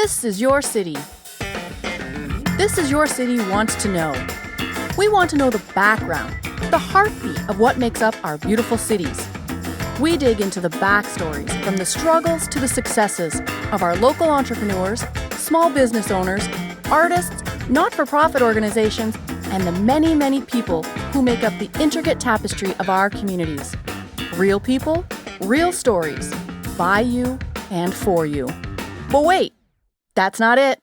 This is your city. This is your city wants to know. We want to know the background, the heartbeat of what makes up our beautiful cities. We dig into the backstories from the struggles to the successes of our local entrepreneurs, small business owners, artists, not-for-profit organizations, and the many, many people who make up the intricate tapestry of our communities. Real people, real stories, by you and for you. But wait, that's not it.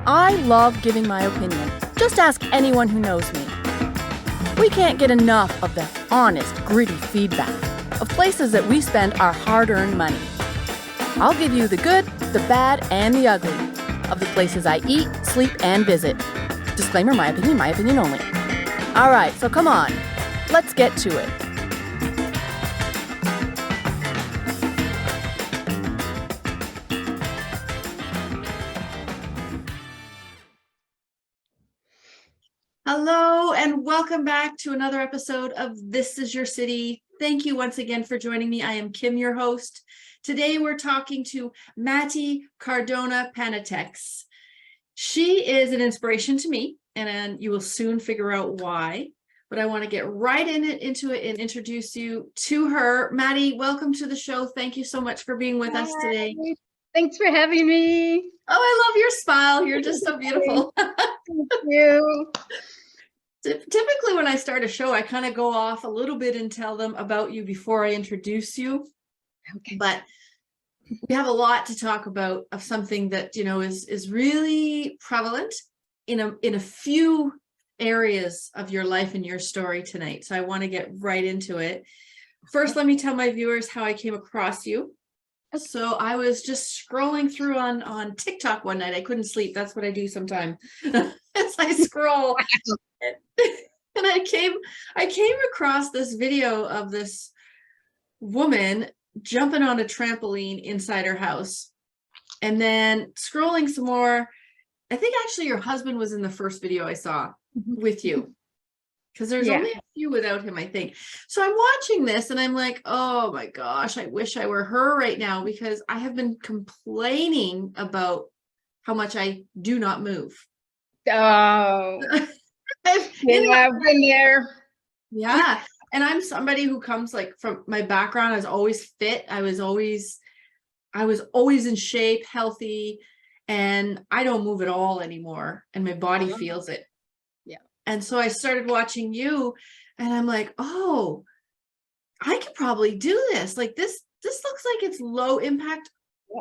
I love giving my opinion. Just ask anyone who knows me. We can't get enough of the honest, gritty feedback of places that we spend our hard-earned money. I'll give you the good, the bad, and the ugly of the places I eat, sleep, and visit. Disclaimer, my opinion only. All right, so come on, let's get to it. Hello, and welcome back to another episode of This is Your City. Thank you once again for joining me. I am Kim, your host. Today we're talking to Maddie Cardona Panatex. She is an inspiration to me, and you will soon figure out why. But I want to get right into it and introduce you to her. Maddie, welcome to the show. Thank you so much for being with us today. Thanks for having me. Oh, I love your smile. You're just so beautiful. Thank you. Typically, when I start a show, I kind of go off a little bit and tell them about you before I introduce you. Okay. But we have a lot to talk about of something that, you know, is really prevalent in a few areas of your life and your story tonight. So I want to get right into it. First, let me tell my viewers how I came across you. So I was just scrolling through on TikTok one night. I couldn't sleep. That's what I do sometimes as I scroll. And I came across this video of this woman jumping on a trampoline inside her house. And then scrolling some more, I think actually your husband was in the first video I saw with you. Because there's only a few without him, I think. So I'm watching this and I'm like, oh my gosh, I wish I were her right now, because I have been complaining about how much I do not move. Oh, I've been there. Yeah. And I'm somebody who comes like from my background. I was always fit. I was always in shape, healthy, and I don't move at all anymore. And my body feels it. Yeah. And so I started watching you and I'm like, oh, I could probably do this. Like this looks like it's low impact.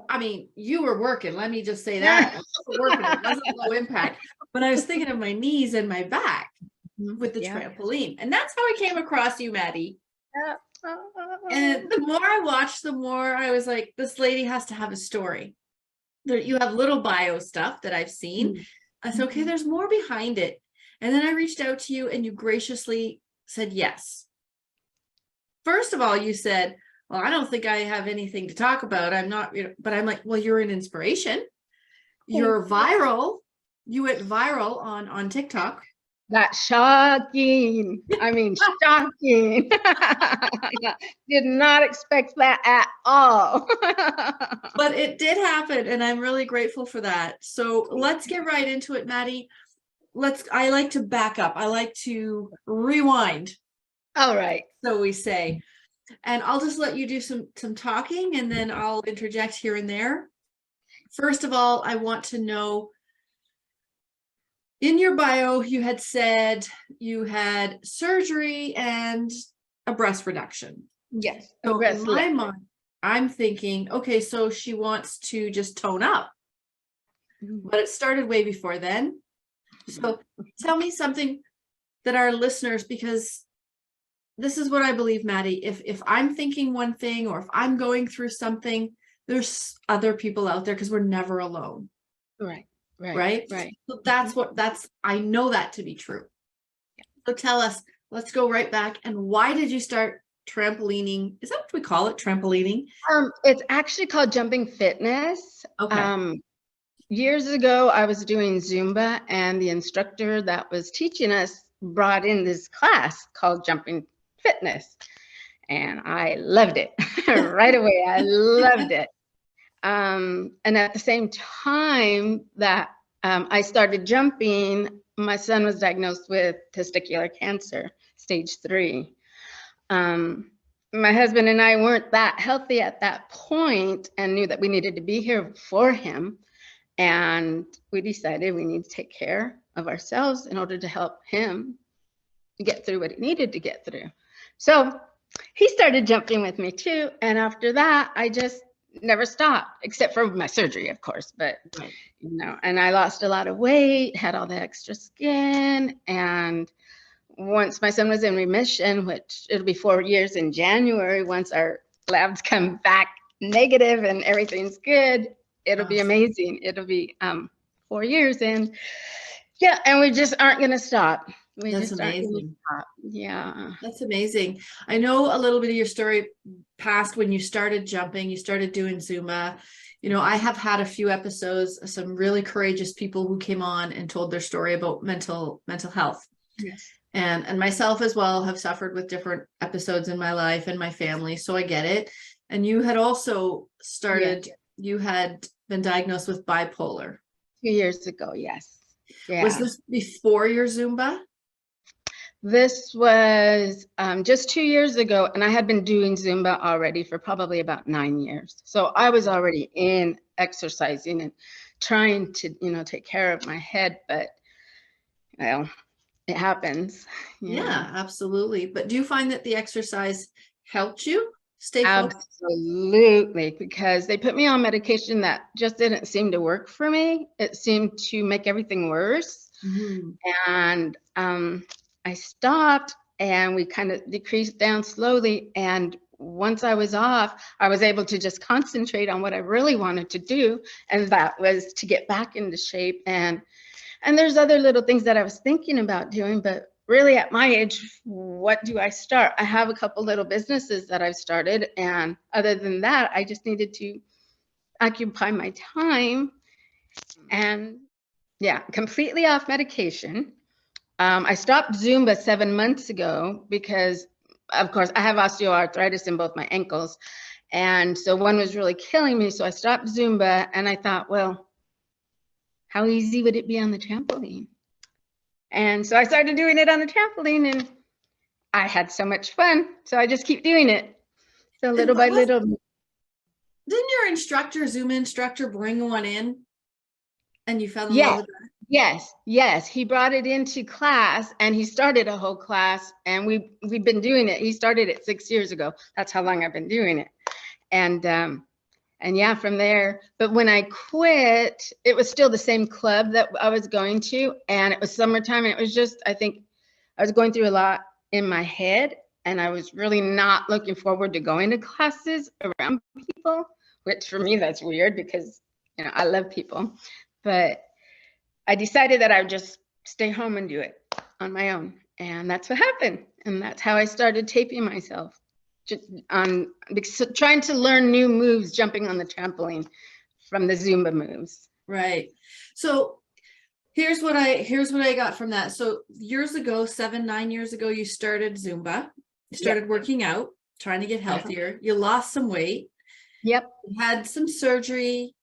I mean, you were working, let me just say that. It wasn't low impact. But I was thinking of my knees and my back with the trampoline. And that's how I came across you, Maddie. And the more I watched, the more I was like, this lady has to have a story. You have little bio stuff that I've seen. I said, okay, there's more behind it. And then I reached out to you and you graciously said yes. First of all, you said, well, I don't think I have anything to talk about. I'm not, but I'm like, well, you're an inspiration. You're viral. You went viral on TikTok. That's shocking. I mean, shocking. Did not expect that at all. But it did happen, and I'm really grateful for that. So let's get right into it, Maddie. I like to back up. I like to rewind. All right. So we say. And I'll just let you do some talking, and then I'll interject here and there. First of all, I want to know, in your bio, you had said you had surgery and a breast reduction. Yes. So in my mind, I'm thinking, okay, so she wants to just tone up. But it started way before then. So tell me something that our listeners, because this is what I believe, Maddie, if I'm thinking one thing or if I'm going through something, there's other people out there, because we're never alone. Right. So I know that to be true. Yeah. So tell us, let's go right back. And why did you start trampolining? Is that what we call it? Trampolining? It's actually called jumping fitness. Okay. Years ago, I was doing Zumba, and the instructor that was teaching us brought in this class called jumping fitness. And I loved it right away. I loved it. And at the same time that I started jumping, my son was diagnosed with testicular cancer, stage 3. My husband and I weren't that healthy at that point and knew that we needed to be here for him. And we decided we need to take care of ourselves in order to help him get through what he needed to get through. So he started jumping with me too. And after that, I just never stopped, except for my surgery, of course. But, you know, and I lost a lot of weight, had all the extra skin. And once my son was in remission, which it'll be 4 years in January, once our labs come back negative and everything's good, it'll be amazing. It'll be 4 years. And yeah, and we just aren't going to stop. That's amazing. Yeah. That's amazing. I know a little bit of your story past when you started jumping, you started doing Zumba. You know, I have had a few episodes, some really courageous people who came on and told their story about mental health. Yes. And myself as well have suffered with different episodes in my life and my family. So I get it. And you had also started, you had been diagnosed with bipolar. 2 years ago, yes. Yeah. Was this before your Zumba? This was just 2 years ago, and I had been doing Zumba already for probably about 9 years. So I was already in exercising and trying to, you know, take care of my head, but well, it happens. Yeah, absolutely. But do you find that the exercise helped you stay focused? Absolutely, because they put me on medication that just didn't seem to work for me. It seemed to make everything worse. Mm-hmm. And I stopped and we kind of decreased down slowly. And once I was off, I was able to just concentrate on what I really wanted to do. And that was to get back into shape. And there's other little things that I was thinking about doing, but really at my age, what do I start? I have a couple little businesses that I've started. And other than that, I just needed to occupy my time and yeah, completely off medication. I stopped Zumba 7 months ago because, of course, I have osteoarthritis in both my ankles. And so one was really killing me. So I stopped Zumba and I thought, well, how easy would it be on the trampoline? And so I started doing it on the trampoline and I had so much fun. So I just keep doing it. So little by little. Didn't your instructor, Zumba instructor, bring one in and you fell in love with that? Yes. He brought it into class and he started a whole class and we've been doing it. He started it 6 years ago. That's how long I've been doing it. And yeah, from there, but when I quit, it was still the same club that I was going to, and it was summertime, and it was just, I think I was going through a lot in my head, and I was really not looking forward to going to classes around people, which for me, that's weird because, you know, I love people, but I decided that I would just stay home and do it on my own, and that's what happened, and that's how I started taping myself. Trying to learn new moves, jumping on the trampoline from the Zumba moves. Right. So here's what I got from that. So years ago, 9 years ago, you started Zumba, you started working out, trying to get healthier. You lost some weight. Yep. You had some surgery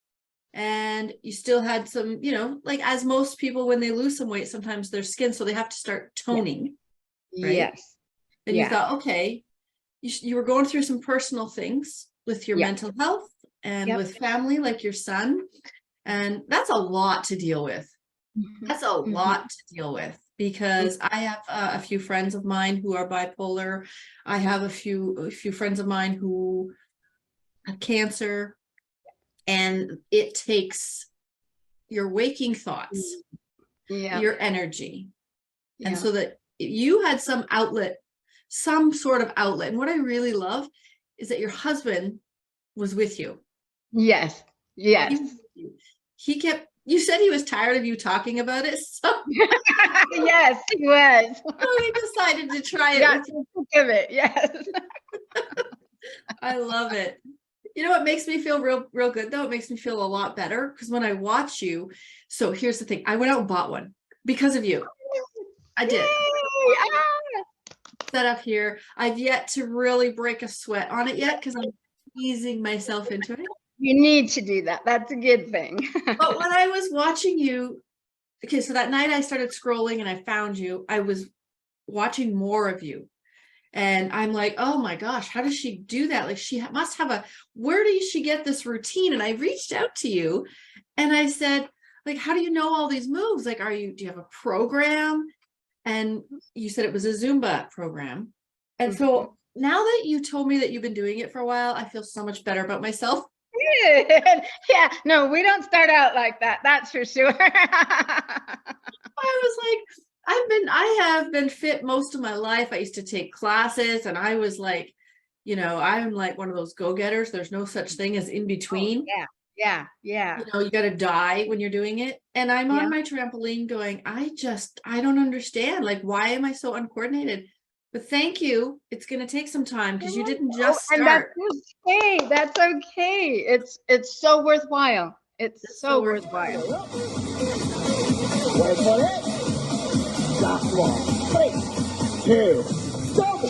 and you still had some, you know, like as most people, when they lose some weight, sometimes their skin, so they have to start toning. Right? Yes. And you thought, okay, you were going through some personal things with your mental health and with family, like your son. And that's a lot to deal with. That's a lot to deal with because I have a few friends of mine who are bipolar. I have a few friends of mine who have cancer, and it takes your waking thoughts, your energy. And so that you had some outlet, some sort of outlet. And what I really love is that your husband was with you. Yes. He kept, you said he was tired of you talking about it. So yes, he was. So he decided to try it. Give it. Yes. I love it. You know what makes me feel real good though? It makes me feel a lot better because when I watch you, so here's the thing. I went out and bought one because of you. I did. Set up here. I've yet to really break a sweat on it yet because I'm easing myself into it. You need to do that. That's a good thing. But when I was watching you, okay, so that night I started scrolling and I found you. I was watching more of you. And I'm like, oh my gosh, how does she do that? Like she must have where does she get this routine? And I reached out to you and I said, like, how do you know all these moves? Like, do you have a program? And you said it was a Zumba program. And so now that you told me that you've been doing it for a while, I feel so much better about myself. Yeah, no, we don't start out like that. That's for sure. I was like, I have been fit most of my life. I used to take classes and I was like, I'm like one of those go-getters. There's no such thing as in between. Oh, yeah. You got to die when you're doing it. And I'm on my trampoline going, I don't understand. Like, why am I so uncoordinated? But thank you. It's going to take some time because you didn't just start. And that's okay. That's okay. It's so worthwhile. It's so worthwhile. Wait for it. Last one. 3, 2, double.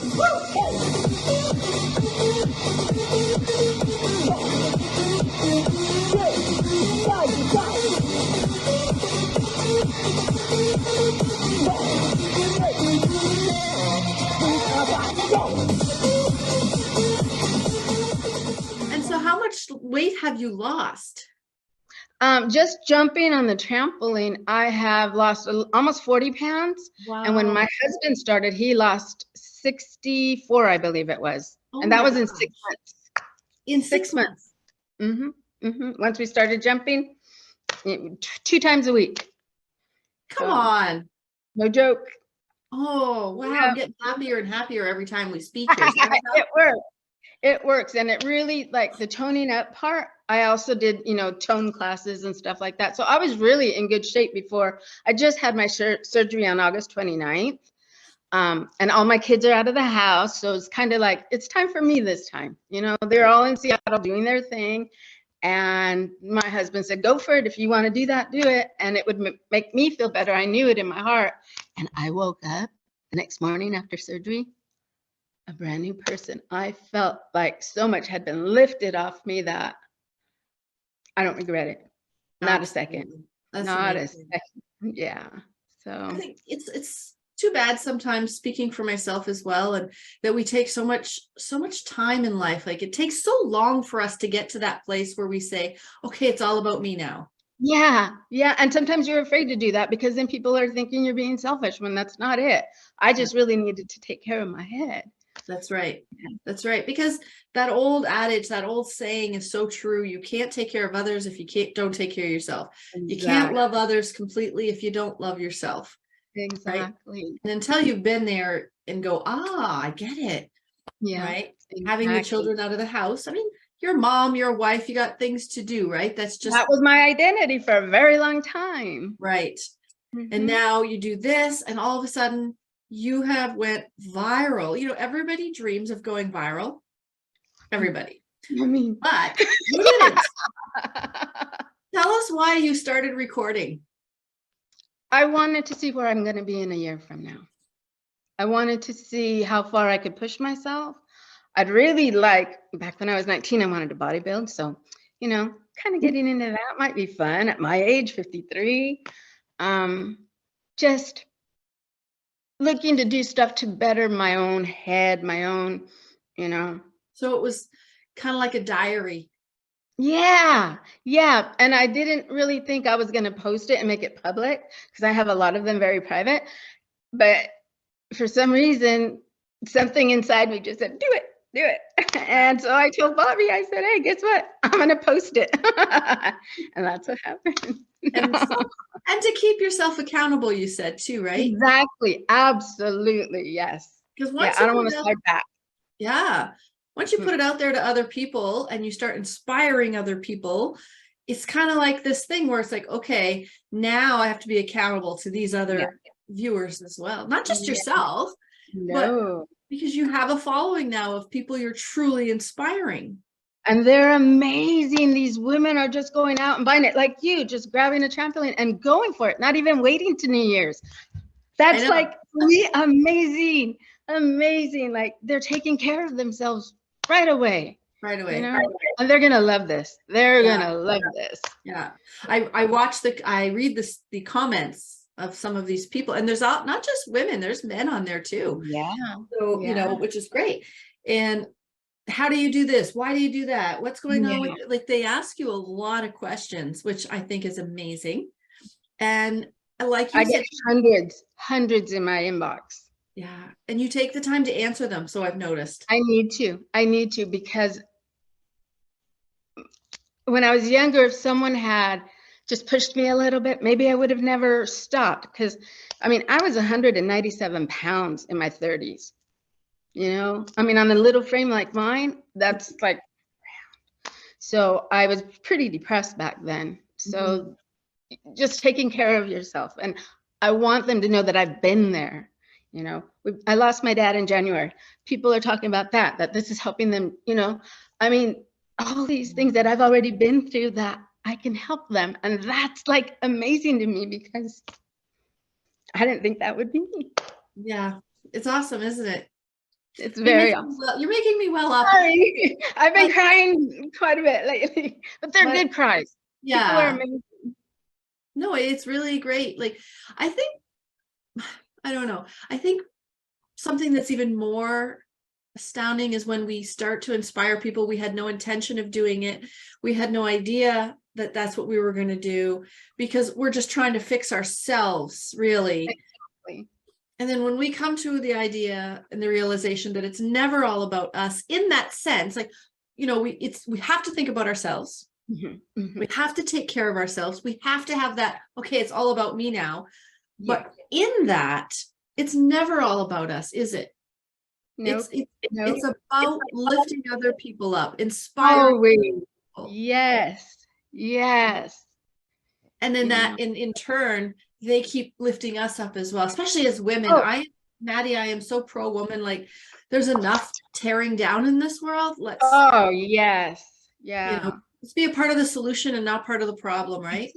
And so how much weight have you lost? Just jumping on the trampoline, I have lost almost 40 pounds. Wow. And when my husband started, he lost 64, I believe it was. And that was in 6 months. In 6 months. Once we started jumping, 2 times a week. Come on. No joke. Oh, wow. I'm getting happier and happier every time we speak here. It works. It works. And it really, like the toning up part, I also did, tone classes and stuff like that. So I was really in good shape before. I just had my surgery on August 29th. And all my kids are out of the house. So it's kind of like, it's time for me this time. They're all in Seattle doing their thing. And my husband said, go for it. If you want to do that, do it. And it would make me feel better. I knew it in my heart. And I woke up the next morning after surgery, a brand new person. I felt like so much had been lifted off me that I don't regret it. Not a second. Not a second. Yeah. So I think it's too bad sometimes, speaking for myself as well, and that we take so much time in life. Like it takes so long for us to get to that place where we say, okay, it's all about me now. Yeah. And sometimes you're afraid to do that because then people are thinking you're being selfish when that's not it. I just really needed to take care of my head. That's right. That's right. Because that old adage, that old saying is so true. You can't take care of others if you don't take care of yourself. Exactly. You can't love others completely if you don't love yourself. Exactly. Right? And until you've been there and go, I get it. Yeah. Right. Exactly. Having the children out of the house. I mean, you're a mom, you're a wife, you got things to do, right? That was my identity for a very long time. Right. And now you do this and all of a sudden you have went viral. Everybody dreams of going viral. Everybody. But you didn't. Tell us why you started recording. I wanted to see where I'm going to be in a year from now. I wanted to see how far I could push myself. I'd really back when I was 19, I wanted to bodybuild. So, kind of getting into that might be fun at my age, 53. Just looking to do stuff to better my own head, my own, So it was kind of like a diary. Yeah. And I didn't really think I was going to post it and make it public because I have a lot of them very private. But for some reason, something inside me just said, do it. And so I told Bobby, I said, hey, guess what? I'm going to post it. And that's what happened. And to keep yourself accountable, you said too, right? Exactly. Absolutely. Yes. Because I don't want to slide back. Yeah. Once you put it out there to other people and you start inspiring other people, it's kind of like this thing where it's like, okay, now I have to be accountable to these other viewers as well. Not just yourself, but because you have a following now of people you're truly inspiring. And they're amazing. These women are just going out and buying it, like you, just grabbing a trampoline and going for it, not even waiting to New Year's. That's amazing. Like they're taking care of themselves right away. Right away. You know, and they're gonna love this. They're gonna love this. Yeah. I read the comments of some of these people, and there's not just women, there's men on there too. Yeah. So, you know, which is great. And how do you do this? Why do you do that? What's going on with you? Like, they ask you a lot of questions, which I think is amazing. And like you I said, get hundreds in my inbox. Yeah. And you take the time to answer them. So I've noticed. I need to, because when I was younger, if someone had just pushed me a little bit, maybe I would have never stopped. Because I mean, I was 197 pounds in my 30s. You know, I mean, on a little frame like mine, that's like, so I was pretty depressed back then. So just taking care of yourself. And I want them to know that I've been there. You know, I lost my dad in January. People are talking about that this is helping them, you know. I mean, all these things that I've already been through, that I can help them. And that's like amazing to me, because I didn't think that would be me. Yeah. It's awesome, isn't it? It's very awesome. You're making me well up. Sorry. I've been crying quite a bit lately, but they're good cries. Yeah. People are amazing. No, it's really great. Like, I don't know. I think something that's even more astounding is when we start to inspire people. We had no intention of doing it. We had no idea that that's what we were going to do, because we're just trying to fix ourselves, really. Exactly. And then when we come to the idea and the realization that it's never all about us in that sense, like, you know, we have to think about ourselves. We have to take care of ourselves. We have to have that, okay, it's all about me now. But in that, it's never all about us, is it? Nope. It's about lifting other people up, inspiring people. Yes. And then that in turn, they keep lifting us up as well, especially as women. Maddie, I am so pro woman. Like, there's enough tearing down in this world. Let's you know, let's be a part of the solution and not part of the problem, right?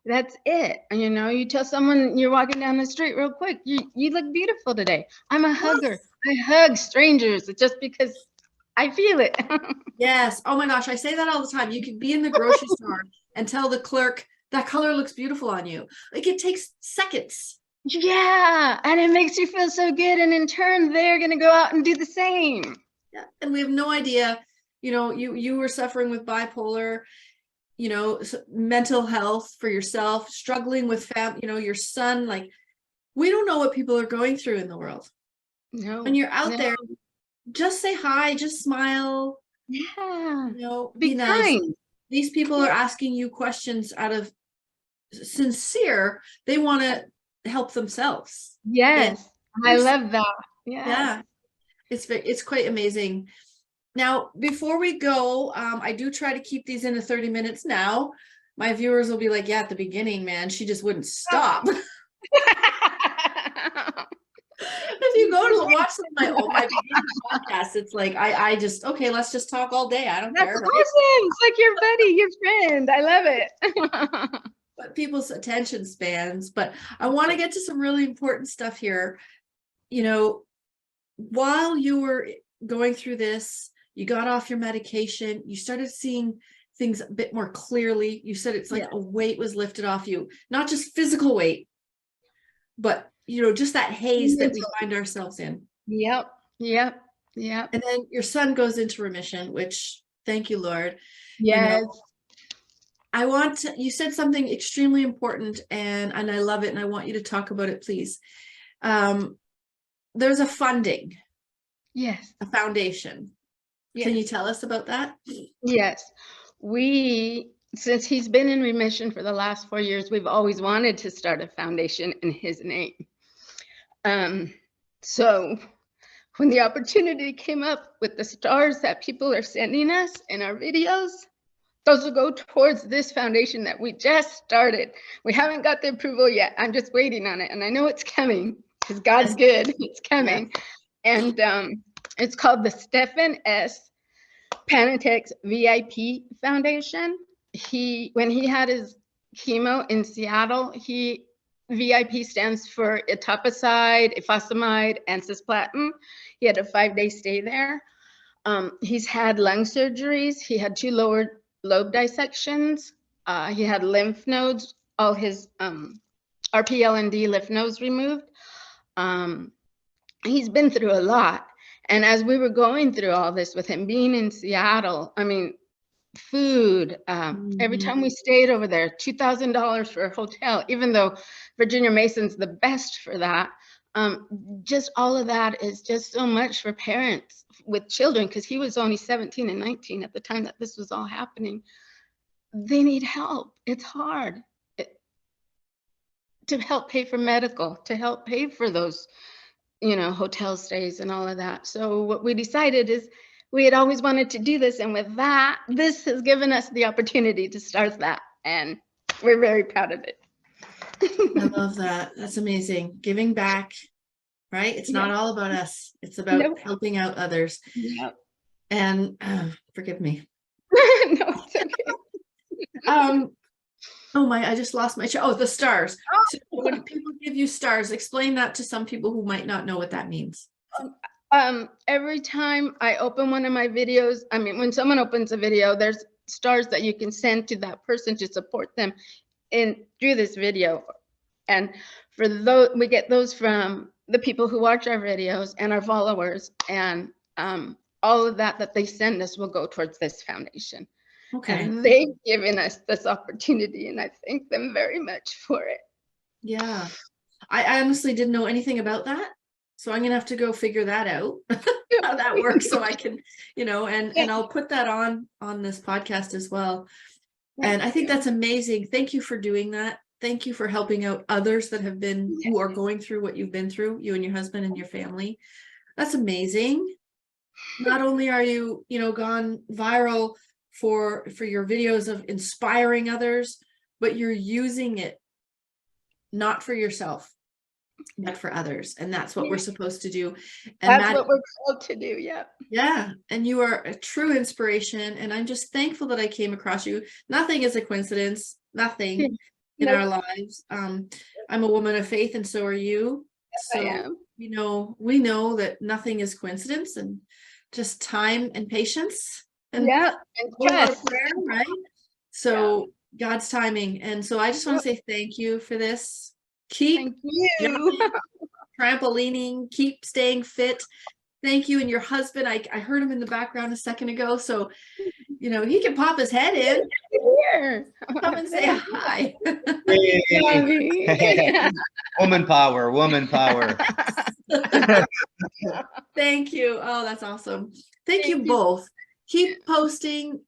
That's it. And you know, you tell someone you're walking down the street real quick, you look beautiful today. I'm a hugger. I hug strangers just because I feel it. Yes. Oh my gosh, I say that all the time. You could be in the grocery store and tell the clerk that color looks beautiful on you. Like, it takes seconds. Yeah, and it makes you feel so good, and in turn they're going to go out and do the same. Yeah. And we have no idea, you know, you were suffering with bipolar, you know, mental health for yourself, struggling with you know, your son. Like, we don't know what people are going through in the world. No. When you're out there, just say hi, just smile. Yeah. You know, be nice. Kind. These people are asking you questions out of sincere, they want to help themselves. Yes. I love that. Yeah. It's quite amazing. Now, before we go, I do try to keep these into 30 minutes now. My viewers will be like, yeah, at the beginning, man, she just wouldn't stop. If you go to watch my beginning podcast, it's like, I just, okay, let's just talk all day. I don't care. That's awesome. It's like your buddy, your friend. I love it. But people's attention spans. But I want to get to some really important stuff here. You know, while you were going through this, you got off your medication, you started seeing things a bit more clearly. You said it's like a weight was lifted off you, not just physical weight, but, you know, just that haze that we find ourselves in. Yep. And then your son goes into remission, which, thank you, Lord. Yes. You know, you said something extremely important, and I love it, and I want you to talk about it, please. There's a funding. Yes. A foundation. Yes. Can you tell us about that? Yes. Since he's been in remission for the last 4 years, we've always wanted to start a foundation in his name. So when the opportunity came up with the stars that people are sending us in our videos, those will go towards this foundation that we just started. We haven't got the approval yet. I'm just waiting on it. And I know it's coming because God's good. It's coming. Yeah. And it's called the Stephen S. Panatex VIP Foundation. When he had his chemo in Seattle, VIP stands for etoposide, ifosfamide, and cisplatin. He had a 5-day stay there. He's had lung surgeries. He had 2 lower lobe dissections. He had lymph nodes, all his RPL and D lymph nodes removed. He's been through a lot. And as we were going through all this with him being in Seattle, I mean, food, every time we stayed over there, $2,000 for a hotel, even though Virginia Mason's the best for that. Just all of that is just so much for parents with children, because he was only 17 and 19 at the time that this was all happening. They need help. It's hard to help pay for medical, to help pay for those, hotel stays and all of that. So what we decided is we had always wanted to do this. And with that, this has given us the opportunity to start that. And we're very proud of it. I love that. That's amazing. Giving back, right? It's not all about us. It's about helping out others. Yep. And forgive me. No, it's okay. Oh my, I just lost my the stars. Oh. So when people give you stars, explain that to some people who might not know what that means. Every time I open one of my videos, I mean, when someone opens a video, there's stars that you can send to that person to support them through this video. And for those, we get those from the people who watch our videos and our followers, and all of that they send us will go towards this foundation. Okay. And they've given us this opportunity, and I thank them very much for it. Yeah. I honestly didn't know anything about that. So I'm going to have to go figure that out, how that works, so I can, and I'll put that on this podcast as well. And I think that's amazing. Thank you for doing that. Thank you for helping out others that have been, who are going through what you've been through, you and your husband and your family. That's amazing. Not only are you, gone viral for your videos of inspiring others, but you're using it not for yourself, but for others. And that's what we're supposed to do. And that's Maddie, what we're called to do. Yeah. Yeah. And you are a true inspiration. And I'm just thankful that I came across you. Nothing is a coincidence, nothing in our lives. I'm a woman of faith, and so are you. So, I am. We know that nothing is coincidence, and just time and patience. And and trust. prayer, right? So God's timing. And so I just want to say thank you for this. Keep trampolining, keep staying fit. Thank you. And your husband, I heard him in the background a second ago. So, he can pop his head in. Here. Come and say hi. Woman power. Thank you. Oh, that's awesome. Thank you both. Keep posting,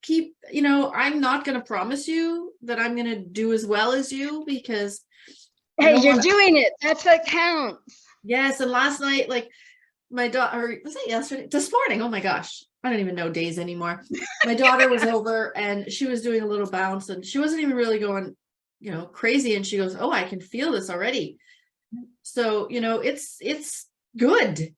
I'm not going to promise you that I'm going to do as well as you, because you're doing it. That's what counts. Yes. And last night, my daughter, was it yesterday? This morning. Oh my gosh. I don't even know days anymore. My daughter was over and she was doing a little bounce, and she wasn't even really going, crazy. And she goes, "Oh, I can feel this already." So, it's good.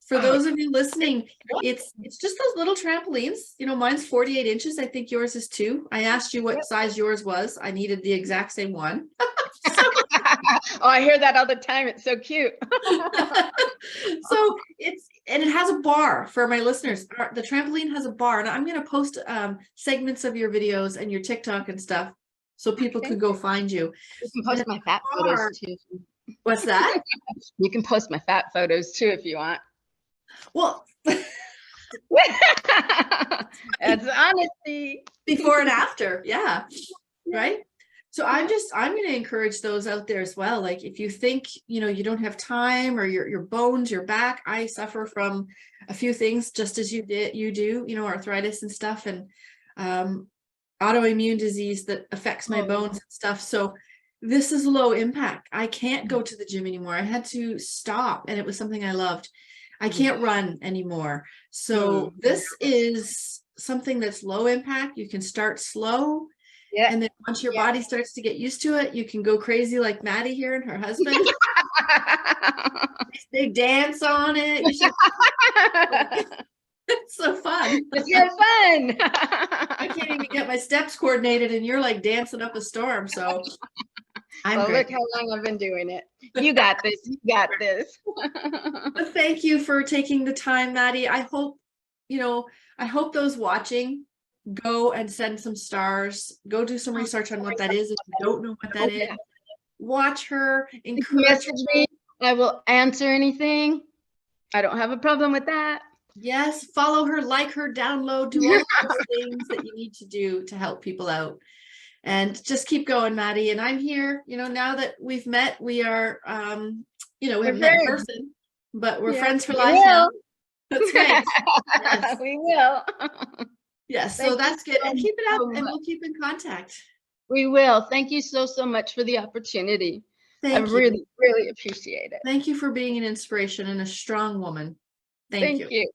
For those of you listening, it's just those little trampolines. Mine's 48 inches. I think yours is too. I asked you what size yours was. I needed the exact same one. I hear that all the time. It's so cute. So it has a bar for my listeners. The trampoline has a bar, and I'm going to post segments of your videos and your TikTok and stuff, so people could go find you. You can post my fat photos too. What's that? You can post my fat photos too if you want. Well, it's honesty. Before and after. Yeah. Right. So I'm going to encourage those out there as well. Like, if you think, you don't have time, or your bones, your back, I suffer from a few things just as you do, arthritis and stuff, and autoimmune disease that affects my bones and stuff. So this is low impact. I can't go to the gym anymore. I had to stop, and it was something I loved. I can't run anymore. So this is something that's low impact. You can start slow. Yeah. And then once your body starts to get used to it, you can go crazy like Maddie here and her husband. They dance on it. It's so fun. It's your fun. I can't even get my steps coordinated, and you're like dancing up a storm. So look how long I've been doing it. You got this. You got this. But thank you for taking the time, Maddie. I hope I hope those watching go and send some stars, go do some research on what that is. If you don't know what that is, watch her, encourage Message me. I will answer anything. I don't have a problem with that. Yes, follow her, like her, download, do all those things that you need to do to help people out. And just keep going, Maddie. And I'm here, now that we've met, we are, we haven't met in person, but we're friends for life now. That's right. Yes. We will. Yes, so that's good. And keep it up, and we'll keep in contact. We will. Thank you so much for the opportunity. I really, really appreciate it. Thank you for being an inspiration and a strong woman. Thank you.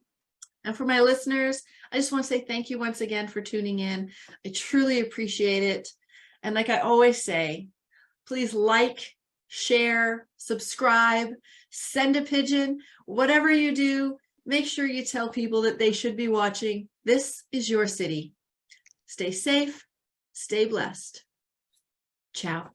And for my listeners, I just want to say thank you once again for tuning in. I truly appreciate it. And like I always say, please like, share, subscribe, send a pigeon, whatever you do, make sure you tell people that they should be watching. This is your city. Stay safe, stay blessed. Ciao.